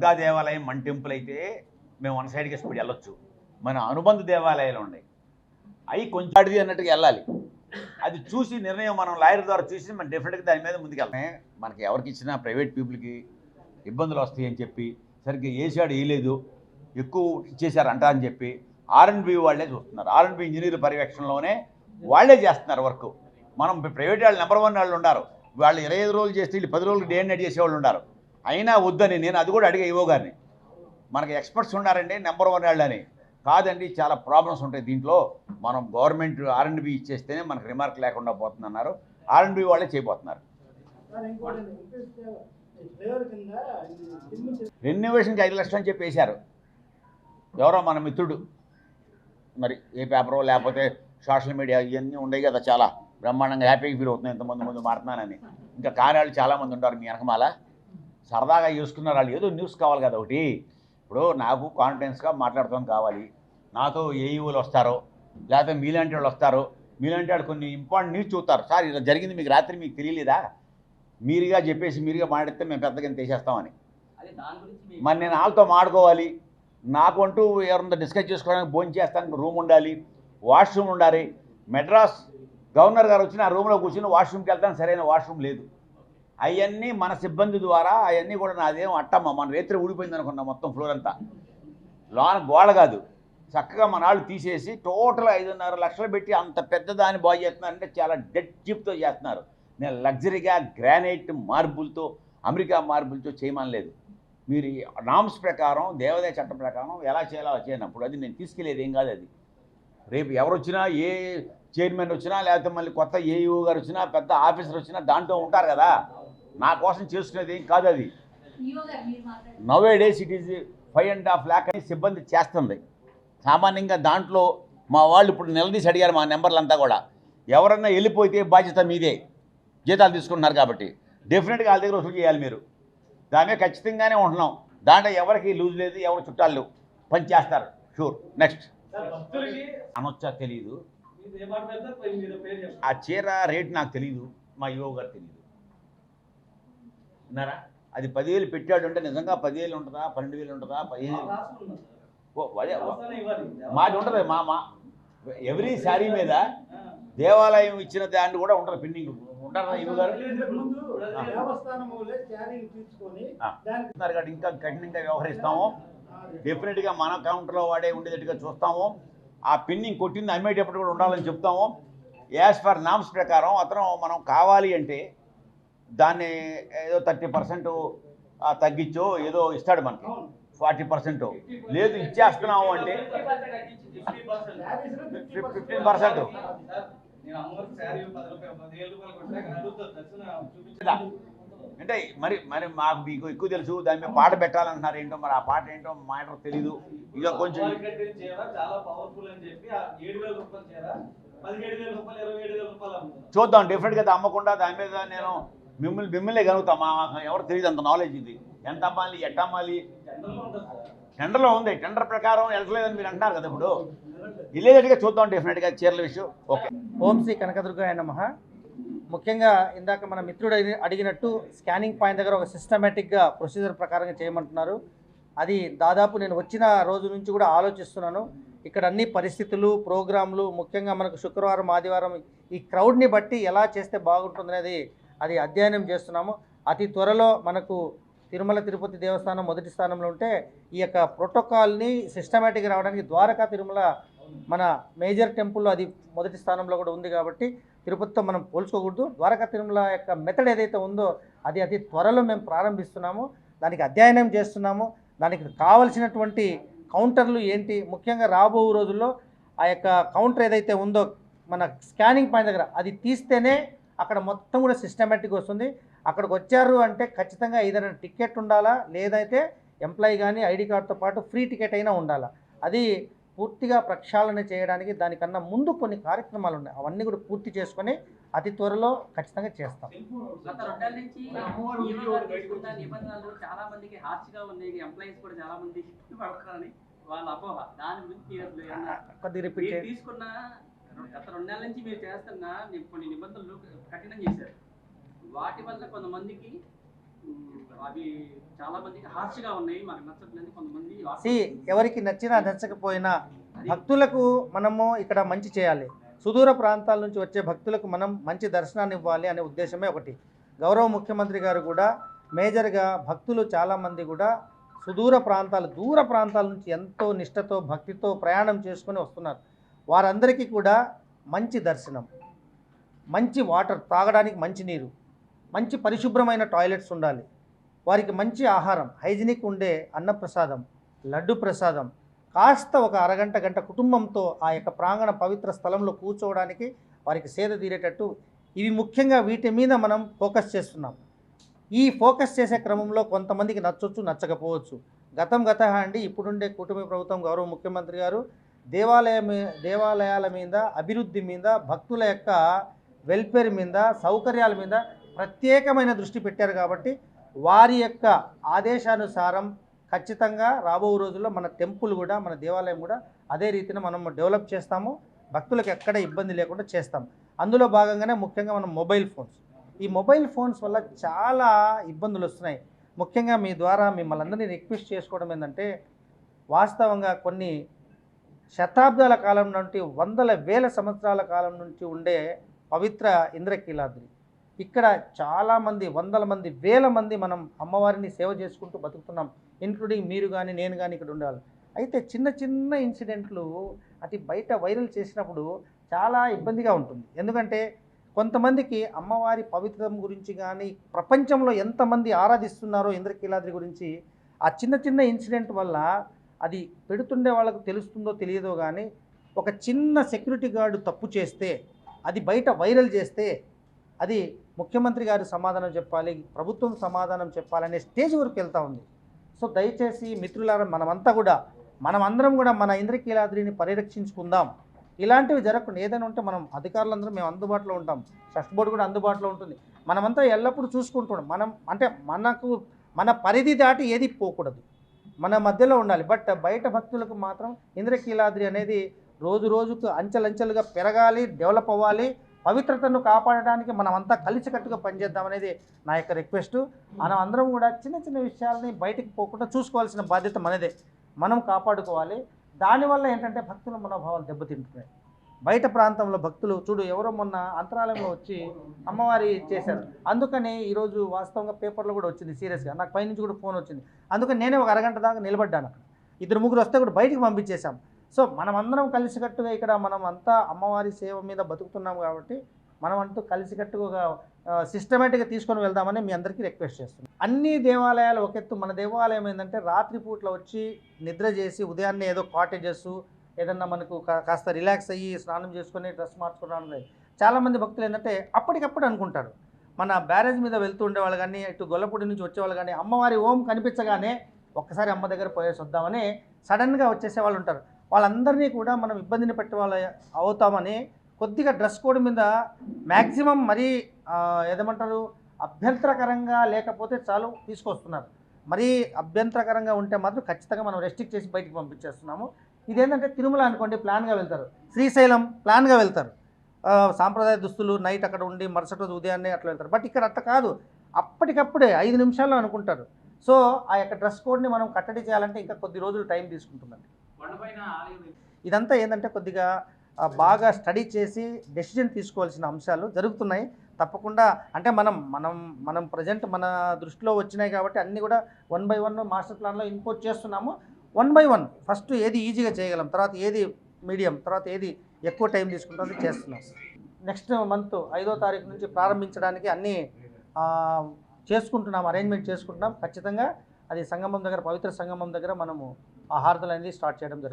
దుర్గా దేవాలయం మన టెంపుల్ అయితే మేము వన్ సైడ్కి స్పీడ్ వెళ్ళొచ్చు. మన అనుబంధ దేవాలయాలు ఉన్నాయి, అవి కొంచెం అడిది అన్నట్టుగా వెళ్ళాలి. అది చూసి నిర్ణయం మనం లాయర్ ద్వారా చూసి మనం డెఫినెట్గా దాని మీద ముందుకు వెళ్తాం. మనకి ఎవరికి ఇచ్చినా ప్రైవేట్ పీపుల్కి ఇబ్బందులు వస్తాయి అని చెప్పి సరిగ్గా వేసాడు వేయలేదు, ఎక్కువ ఇచ్చేసారు అంట అని చెప్పి ఆర్ఎండ్బి వాళ్ళే చూస్తున్నారు. ఆర్ఎండ్బి ఇంజనీర్ పర్యవేక్షణలోనే వాళ్ళే చేస్తున్నారు వర్క్. మనం ప్రైవేట్ వాళ్ళు నెంబర్ 1 వాళ్ళు ఉన్నారు, వాళ్ళు 25 రోజులు చేస్తే వీళ్ళు 10 రోజులు డే అండ్ నైట్ చేసేవాళ్ళు ఉన్నారు. అయినా వద్దని నేను అది కూడా అడిగా ఈవో గారిని, మనకి ఎక్స్పర్ట్స్ ఉన్నారండి నెంబర్ 1 వాళ్ళని. కాదండి చాలా ప్రాబ్లమ్స్ ఉంటాయి దీంట్లో, మనం గవర్నమెంట్ ఆర్ఎండ్బి ఇచ్చేస్తేనే మనకు రిమార్క్ లేకుండా పోతుందన్నారు. ఆర్ఎండ్బి వాళ్ళే చేయబోతున్నారు. రెన్యువేషన్కి 5 లక్షలు అని చెప్పి వేశారు ఎవరో మన మిత్రుడు, మరి ఏ పేపరో లేకపోతే సోషల్ మీడియా ఇవన్నీ ఉండేవి కదా, చాలా బ్రహ్మాండంగా హ్యాపీగా ఫీల్ అవుతుంది ఇంతమంది మారుతున్నానని. ఇంకా కార్యాలు చాలామంది ఉంటారు మీ వెనకమాల, సరదాగా చూసుకున్నారు వాళ్ళు. ఏదో న్యూస్ కావాలి కదా ఒకటి. ఇప్పుడు నాకు కాన్ఫిడెన్స్గా మాట్లాడుతాను కావాలి, నాతో ఏఈఓలు వస్తారో లేకపోతే మీలాంటి వాళ్ళు వస్తారో, మీలాంటి వాళ్ళు కొన్ని ఇంపార్టెంట్ న్యూస్ చూస్తారు. సార్ ఇలా జరిగింది మీకు రాత్రి మీకు తెలియలేదా, మీరుగా చెప్పేసి మీరుగా మాట్లాడితే మేము పెద్దగా తీసేస్తామని. మరి నేను వాళ్ళతో మాడుకోవాలి, నాకు అంటూ ఎవరితో డిస్కస్ చేసుకోవడానికి భోజనం చేస్తానికి రూమ్ ఉండాలి, వాష్రూమ్ ఉండాలి. మెడ్రాస్ గవర్నర్ గారు వచ్చిన ఆ రూమ్లో కూర్చుని వాష్రూమ్కి వెళ్తాను, సరైన వాష్రూమ్ లేదు. అవన్నీ మన సిబ్బంది ద్వారా, అవన్నీ కూడా నాదేం అట్టమ్మ మన రేత్రి ఊడిపోయింది అనుకున్నా, మొత్తం ఫ్లోర్ అంతా లోన గోడ కాదు, చక్కగా మన వాళ్ళు తీసేసి టోటల్ 5.5 లక్షలు పెట్టి అంత పెద్ద దాన్ని బాగు చేస్తున్నారంటే చాలా డెడ్ చీప్తో చేస్తున్నారు. నేను లగ్జరీగా గ్రానైట్ మార్బుల్తో అమెరికా మార్బుల్తో చేయమనలేదు. మీరు నామ్స్ ప్రకారం దేవాదాయ చట్టం ప్రకారం ఎలా చేయాలో చేయనప్పుడు అది నేను తీసుకెళ్ళేది ఏం కాదు. అది రేపు ఎవరు వచ్చినా, ఏ చైర్మన్ వచ్చినా లేకపోతే మళ్ళీ కొత్త ఏఈఓ గారు వచ్చినా పెద్ద ఆఫీసర్ వచ్చినా దాంట్లో ఉంటారు కదా, నా కోసం చేసుకునేది ఏం కాదు. అది now days it is 5.5 lakh అని సిబ్బంది చేస్తుంది సామాన్యంగా. దాంట్లో మా వాళ్ళు ఇప్పుడు నిలదీసి అడిగారు మా నెంబర్లంతా కూడా, ఎవరన్నా వెళ్ళిపోతే బాధ్యత మీదే, జీతాలు తీసుకుంటున్నారు కాబట్టి డెఫినెట్గా వాళ్ళ దగ్గర వసూలు చేయాలి మీరు. దాని మీద ఖచ్చితంగానే ఉంటున్నాం, దాంట్లో ఎవరికి లూజ్ లేదు, ఎవరు చుట్టాలు పని చేస్తారు షూర్. నెక్స్ట్ అనొచ్చా తెలియదు, ఆ చీర రేట్ నాకు తెలియదు, మా యువ గారు తెలియదు విన్నారా. అది 10,000 పెట్టాడు అంటే నిజంగా 10,000 ఉంటుందా, 12,000 ఉంటుందా, 15,000? అదే మాది ఉంటుంది. మా ఎవ్రీ శారీ మీద దేవాలయం ఇచ్చిన దాన్ని కూడా ఉంటుంది, పెండింగ్ ఉంటారా యువ గారు. ఇంకా కఠినంగా వ్యవహరిస్తాము, డెఫినెట్గా మన కౌంటర్లో వాడే ఉండేటట్టుగా చూస్తాము. ఆ పిన్నింగ్ కొట్టింది అమ్మేటప్పుడు కూడా ఉండాలని చెప్తాము. యాజ్ పర్ నామ్స్ ప్రకారం అతను మనం కావాలి అంటే దాన్ని ఏదో 30% తగ్గించో ఏదో ఇస్తాడు మనకి, 40%. లేదు ఇచ్చేస్తున్నాము అంటే 15%. అంటే మరి మరి మాకు మీకు ఎక్కువ తెలుసు, దాని మీద పాట పెట్టాలంటున్నారు ఏంటో, మరి ఆ పాట ఏంటో మాట తెలీదు. ఇక కొంచెం చూద్దాం, డెఫినెట్గా అమ్మకుండా దాని మీద నేను మిమ్మల్ని కలుగుతా. మా ఎవరు తెలియదు అంత నాలెడ్జ్. ఇది ఎంత అమ్మాలి, ఎట్ట అమ్మాలి, టెండర్లో ఉంది, టెండర్ ప్రకారం వెళ్ళలేదని మీరు అంటున్నారు కదా. ఇప్పుడు వెళ్ళేటట్టుగా చూద్దాం డెఫినెట్గా చీరల విషయం. ఓకే. ఓం శ్రీ కనకదుర్గాయ నమః. ముఖ్యంగా ఇందాక మన మిత్రుడు అడిగినట్టు స్కానింగ్ పాయింట్ దగ్గర ఒక సిస్టమేటిక్గా ప్రొసీజర్ ప్రకారంగా చేయమంటున్నారు. అది దాదాపు నేను వచ్చిన రోజు నుంచి కూడా ఆలోచిస్తున్నాను. ఇక్కడ అన్ని పరిస్థితులు, ప్రోగ్రాంలు, ముఖ్యంగా మనకు శుక్రవారం ఆదివారం ఈ క్రౌడ్ని బట్టి ఎలా చేస్తే బాగుంటుందనేది అది అధ్యయనం చేస్తున్నాము. అతి త్వరలో మనకు తిరుమల తిరుపతి దేవస్థానం మొదటి స్థానంలో ఉంటే ఈ యొక్క ప్రోటోకాల్ని సిస్టమేటిక్గా రావడానికి ద్వారకా తిరుమల మన మేజర్ టెంపుల్ అది మొదటి స్థానంలో కూడా ఉంది. కాబట్టి తిరుపతితో మనం పోల్చుకోకూడదు. ద్వారకా తిరుమల యొక్క మెథడ్ ఏదైతే ఉందో అది అతి త్వరలో మేము ప్రారంభిస్తున్నాము, దానికి అధ్యయనం చేస్తున్నాము. దానికి కావలసినటువంటి కౌంటర్లు ఏంటి, ముఖ్యంగా రాబో రోజుల్లో ఆ యొక్క కౌంటర్ ఏదైతే ఉందో మన స్కానింగ్ పాయింట్ దగ్గర అది తీస్తేనే అక్కడ మొత్తం కూడా సిస్టమేటిక్గా వస్తుంది. అక్కడికి వచ్చారు అంటే ఖచ్చితంగా ఏదైనా టికెట్ ఉండాలా, లేదైతే ఎంప్లాయీ కానీ ఐడి కార్డుతో పాటు ఫ్రీ టికెట్ అయినా ఉండాలా. అది పూర్తిగా ప్రక్షాళన చేయడానికి దానికన్నా ముందు కొన్ని కార్యక్రమాలు ఉన్నాయి, అవన్నీ కూడా పూర్తి చేసుకొని అతి త్వరలో ఖచ్చితంగా చేస్తాం. గత 2 నెలల నుంచి నిబంధనలు చాలా మందికి హార్ష్గా ఉన్నాయి, ఎంప్లాయీస్ కూడా చాలా మంది పడుతున్నారని వాళ్ళ అపోహ. దాని గురించి కొద్దిగా రిపీట్ తీసుకున్న గత 2 నెలల నుంచి మీరు చేస్తున్న కొన్ని నిబంధనలు కఠినం చేశారు. వాటి వల్ల కొంతమందికి అవి చాలా మందికి హార్ష్గా ఉన్నాయి, మాకు నచ్చట్లేదు. కొంతమంది ఎవరికి నచ్చినా నచ్చకపోయినా భక్తులకు మనము ఇక్కడ మంచి చేయాలి, సుదూర ప్రాంతాల నుంచి వచ్చే భక్తులకు మనం మంచి దర్శనాన్ని ఇవ్వాలి అనే ఉద్దేశమే ఒకటి. గౌరవ ముఖ్యమంత్రి గారు కూడా మేజర్గా భక్తులు చాలామంది కూడా సుదూర ప్రాంతాలు, దూర ప్రాంతాల నుంచి ఎంతో నిష్టతో భక్తితో ప్రయాణం చేసుకొని వస్తున్నారు. వారందరికీ కూడా మంచి దర్శనం, మంచి వాటర్ తాగడానికి, మంచి నీరు, మంచి పరిశుభ్రమైన టాయిలెట్స్ ఉండాలి, వారికి మంచి ఆహారం, హైజీనిక్ ఉండే అన్నప్రసాదం, లడ్డు ప్రసాదం, కాస్త ఒక అరగంట గంట కుటుంబంతో ఆ యొక్క ప్రాంగణ పవిత్ర స్థలంలో కూర్చోవడానికి వారికి సేద తీరేటట్టు ఇవి ముఖ్యంగా వీటి మీద మనం ఫోకస్ చేస్తున్నాం. ఈ ఫోకస్ చేసే క్రమంలో కొంతమందికి నచ్చొచ్చు, నచ్చకపోవచ్చు. గత అండి, ఇప్పుడుండే కూటమి ప్రభుత్వం, గౌరవ ముఖ్యమంత్రి గారు దేవాలయాల మీద, అభివృద్ధి మీద, భక్తుల యొక్క వెల్ఫేర్ మీద, సౌకర్యాల మీద ప్రత్యేకమైన దృష్టి పెట్టారు. కాబట్టి వారి యొక్క ఆదేశానుసారం ఖచ్చితంగా రాబో రోజుల్లో మన టెంపుల్ కూడా, మన దేవాలయం కూడా అదే రీతిని మనం డెవలప్ చేస్తాము, భక్తులకు ఎక్కడ ఇబ్బంది లేకుండా చేస్తాం. అందులో భాగంగానే ముఖ్యంగా మనం మొబైల్ ఫోన్స్ వల్ల చాలా ఇబ్బందులు వస్తున్నాయి. ముఖ్యంగా మీ ద్వారా మిమ్మల్ని అందరినీ రిక్వెస్ట్ చేసుకోవడం ఏంటంటే, వాస్తవంగా కొన్ని శతాబ్దాల కాలం నుండి, వందల వేల సంవత్సరాల కాలం నుంచి ఉండే పవిత్ర ఇంద్రకీలాద్రి, ఇక్కడ చాలామంది, వందల మంది, వేల మంది మనం అమ్మవారిని సేవ చేసుకుంటూ బతుకుతున్నాం. ఇంక్లూడింగ్ మీరు కానీ, నేను కానీ ఇక్కడ ఉండాలి. అయితే చిన్న చిన్న ఇన్సిడెంట్లు అటు బయట వైరల్ చేసినప్పుడు చాలా ఇబ్బందిగా ఉంటుంది. ఎందుకంటే కొంతమందికి అమ్మవారి పవిత్రం గురించి కానీ, ప్రపంచంలో ఎంతమంది ఆరాధిస్తున్నారో ఇంద్రకీలాద్రి గురించి, ఆ చిన్న చిన్న ఇన్సిడెంట్ వల్ల అది పెడుతుండే వాళ్ళకు తెలుస్తుందో తెలియదో కానీ, ఒక చిన్న సెక్యూరిటీ గార్డు తప్పు చేస్తే, అది బయట వైరల్ చేస్తే, అది ముఖ్యమంత్రి గారు సమాధానం చెప్పాలి, ప్రభుత్వం సమాధానం చెప్పాలనే స్టేజ్ వరకు వెళ్తూ ఉంది. సో దయచేసి మిత్రులారా, మనమందరం కూడా మన ఇంద్రకీలాద్రిని పరిరక్షించుకుందాం. ఇలాంటివి జరగకుండా ఏదైనా ఉంటే మనం అధికారులందరం మేము అందుబాటులో ఉంటాం, ట్రస్ట్ బోర్డు కూడా అందుబాటులో ఉంటుంది. మనమంతా ఎల్లప్పుడూ చూసుకుంటున్నాం. మన పరిధి దాటి ఏది పోకూడదు, మన మధ్యలో ఉండాలి. బట్ బయట భక్తులకు మాత్రం ఇంద్రకీలాద్రి అనేది రోజు రోజుకు అంచెలంచెలుగా పెరగాలి, డెవలప్ అవ్వాలి. పవిత్రతను కాపాడడానికి మనమంతా కలిసికట్టుగా పనిచేద్దామనేది నా యొక్క రిక్వెస్ట్. మనం అందరం కూడా చిన్న చిన్న విషయాలని బయటికి పోకుండా చూసుకోవాల్సిన బాధ్యత మనదే, మనం కాపాడుకోవాలి. దానివల్ల ఏంటంటే భక్తుల మనోభావాలు దెబ్బతింటున్నాయి. బయట ప్రాంతంలో భక్తులు చూడు, ఎవరో మొన్న అంతరాలయంలో వచ్చి అమ్మవారి చేశారు. అందుకని ఈరోజు వాస్తవంగా పేపర్లో కూడా వచ్చింది సీరియస్గా, నాకు పైనుంచి కూడా ఫోన్ వచ్చింది. అందుకని నేనే ఒక అరగంట దాకా నిలబడ్డాను అక్కడ. 2-3 వస్తే కూడా బయటికి పంపించేశాం. సో మనమందరం కలిసికట్టుగా ఇక్కడ మనం అంతా అమ్మవారి సేవ మీద బతుకుతున్నాం కాబట్టి మనం అంటూ కలిసికట్టుగా సిస్టమేటిక్గా తీసుకొని వెళ్దామని మీ అందరికీ రిక్వెస్ట్ చేస్తున్నాం. అన్ని దేవాలయాలు ఒక ఎత్తు, మన దేవాలయం ఏంటంటే రాత్రిపూట్ల వచ్చి నిద్ర చేసి ఉదయాన్నే ఏదో కాటేజెస్ ఏదన్నా మనకు కాస్త రిలాక్స్ అయ్యి స్నానం చేసుకొని డ్రెస్ మార్చుకోవడం. చాలామంది భక్తులు ఏంటంటే అప్పటికప్పుడు అనుకుంటారు, మన బ్యారేజ్ మీద వెళ్తూ ఉండేవాళ్ళు కానీ, ఇటు గొల్లపూడి నుంచి వచ్చేవాళ్ళు కానీ, అమ్మవారి ఓం కనిపించగానే ఒక్కసారి అమ్మ దగ్గర పోయేసి వద్దామని సడన్గా వచ్చేసే వాళ్ళు ఉంటారు. వాళ్ళందరినీ కూడా మనం ఇబ్బందిని పెట్టే వాళ్ళు అవుతామని కొద్దిగా డ్రెస్ కోడ్ మీద మ్యాక్సిమం మరీ ఏదేమంటారు, అభ్యంతరకరంగా లేకపోతే చాలు తీసుకొస్తున్నారు. మరీ అభ్యంతరకరంగా ఉంటే మాత్రం ఖచ్చితంగా మనం రెస్ట్రిక్ట్ చేసి బయటికి పంపించేస్తున్నాము. ఇదేంటంటే తిరుమల అనుకోండి, ప్లాన్గా వెళ్తారు, శ్రీశైలం ప్లాన్గా వెళ్తారు, సాంప్రదాయ దుస్తులు నైట్ అక్కడ ఉండి మరుసటి రోజు ఉదయాన్నే అట్లా వెళ్తారు. బట్ ఇక్కడ అట్లా కాదు, అప్పటికప్పుడే 5 నిమిషాల్లో అనుకుంటారు. సో ఆ యొక్క డ్రెస్ కోడ్ని మనం కట్టడి చేయాలంటే ఇంకా కొద్ది రోజులు టైం తీసుకుంటుందండి. ఇదంతా ఏంటంటే కొద్దిగా బాగా స్టడీ చేసి డెసిజన్ తీసుకోవాల్సిన అంశాలు జరుగుతున్నాయి. తప్పకుండా అంటే మనం ప్రజెంట్ మన దృష్టిలో వచ్చినాయి కాబట్టి అన్నీ కూడా 1 by 1 మాస్టర్ ప్లాన్లో ఇంపోర్ట్ చేస్తున్నాము. 1 by 1 ఫస్ట్ ఏది ఈజీగా చేయగలం, తర్వాత ఏది మీడియం, తర్వాత ఏది ఎక్కువ టైం తీసుకుంటుంది చేస్తున్నాం. నెక్స్ట్ మంత్ 5వ తారీఖు నుంచి ప్రారంభించడానికి అన్నీ అరేంజ్మెంట్ చేసుకుంటున్నాం. ఖచ్చితంగా అది సంగమం దగ్గర, పవిత్ర సంగమం దగ్గర మనము ఆ హారతులు అనేది స్టార్ట్ చేయడం జరుగుతుంది.